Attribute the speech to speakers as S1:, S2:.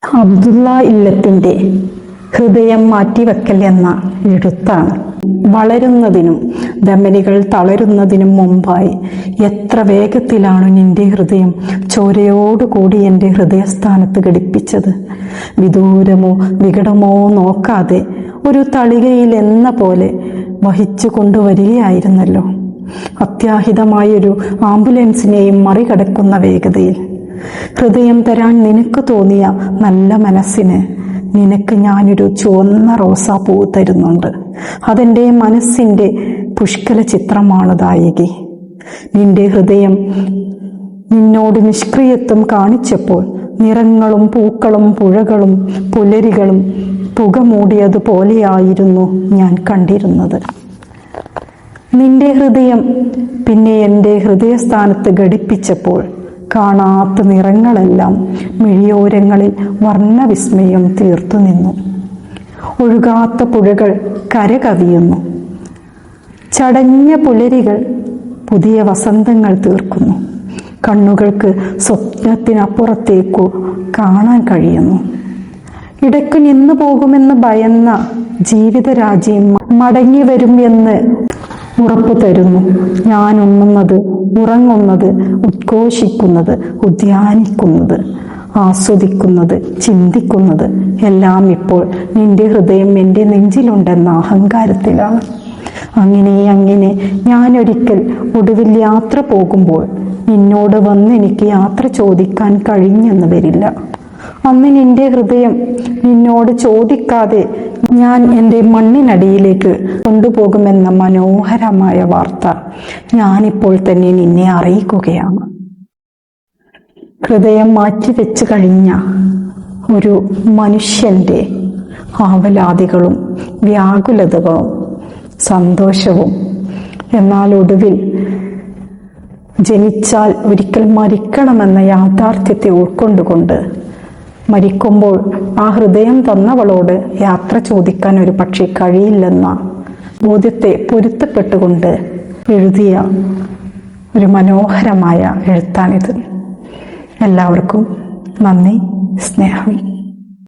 S1: അബ്ദുള്ള ഇല്ലത്തിന്റെ ഹൃദയം മാറ്റിവെക്കൽ എന്ന എഴുത്താണ്. വളരുന്നതിനും ധമനികൾ തളരുന്നതിനും മുമ്പായി എത്ര വേഗത്തിലാണ് നിന്റെ ഹൃദയം ചോരയോടുകൂടി എൻ്റെ ഹൃദയസ്ഥാനത്ത് ഘടിപ്പിച്ചത്. വിദൂരമോ വികടമോ നോക്കാതെ ഒരു തളികയിൽ എന്ന പോലെ വഹിച്ചു കൊണ്ടുവരികയായിരുന്നല്ലോ. അത്യാഹിതമായൊരു ആംബുലൻസിനെയും മറികടക്കുന്ന വേഗതയിൽ. ഹൃദയം തരാൻ നിനക്ക് തോന്നിയ നല്ല മനസ്സിന് നിനക്ക് ഞാനൊരു ചുവന്ന റോസാപ്പൂ തരുന്നുണ്ട്. അതെൻ്റെ മനസ്സിൻ്റെ പുഷ്കല ചിത്രമാണ് ദായകി. നിന്റെ ഹൃദയം നിന്നോട് നിഷ്ക്രിയത്വം കാണിച്ചപ്പോൾ നിറങ്ങളും പൂക്കളും പുഴകളും പുലരികളും പുക മൂടിയതുപോലെയായിരുന്നു ഞാൻ കണ്ടിരുന്നത്. നിന്റെ ഹൃദയം പിന്നെ എൻ്റെ ഹൃദയസ്ഥാനത്ത് ഘടിപ്പിച്ചപ്പോൾ കാണാത്ത നിറങ്ങളെല്ലാം മിഴിയോരങ്ങളിൽ വർണ്ണവിസ്മയം തീർത്തു നിന്നു. ഒഴുകാത്ത പുഴകൾ കരകവിയുന്നു. ചടഞ്ഞ പുലരികൾ പുതിയ വസന്തങ്ങൾ തീർക്കുന്നു. കണ്ണുകൾക്ക് സ്വപ്നത്തിനപ്പുറത്തേക്കു കാണാൻ കഴിയുന്നു. ഇടയ്ക്ക് നിന്നു പോകുമെന്ന് ഭയന്ന ജീവിതരാജ്യം മടങ്ങി വരും എന്ന് ഉറപ്പു തരുന്നു. ഞാൻ ഉണ്ണുന്നത്, ഉറങ്ങുന്നത്, ഉദ്ഘോഷിക്കുന്നത്, ഉദ്യാനിക്കുന്നത്, ആസ്വദിക്കുന്നത്, ചിന്തിക്കുന്നത് എല്ലാം ഇപ്പോൾ നിന്റെ ഹൃദയം എൻ്റെ നെഞ്ചിലുണ്ടെന്ന അഹങ്കാരത്തിലാണ്. അങ്ങനെ ഞാനൊരിക്കൽ ഒടുവിൽ യാത്ര പോകുമ്പോൾ നിന്നോട് വന്ന് എനിക്ക് യാത്ര ചോദിക്കാൻ കഴിഞ്ഞെന്ന് വരില്ല. അന്ന് നിന്റെ ഹൃദയം നിന്നോട് ചോദിക്കാതെ ഞാൻ എൻ്റെ മണ്ണിനടിയിലേക്ക് കൊണ്ടുപോകുമെന്ന മനോഹരമായ വാർത്ത ഞാനിപ്പോൾ തന്നെ നിന്നെ അറിയിക്കുകയാണ്. ഹൃദയം മാറ്റിവെച്ച് കഴിഞ്ഞ ഒരു മനുഷ്യൻ്റെ ആവലാതികളും വ്യാകുലതകളും സന്തോഷവും, എന്നാൽ ഒടുവിൽ ജനിച്ചാൽ ഒരിക്കൽ മരിക്കണമെന്ന യാഥാർത്ഥ്യത്തെ ഉൾക്കൊണ്ടുകൊണ്ട് മരിക്കുമ്പോൾ ആ ഹൃദയം തന്നവളോട് യാത്ര ചോദിക്കാൻ ഒരു പക്ഷേ കഴിയില്ലെന്ന ബോധ്യത്തെ പൊരുത്തപ്പെട്ടുകൊണ്ട് എഴുതിയ ഒരു മനോഹരമായ എഴുത്താണിത്. എല്ലാവർക്കും നന്ദി, സ്നേഹം.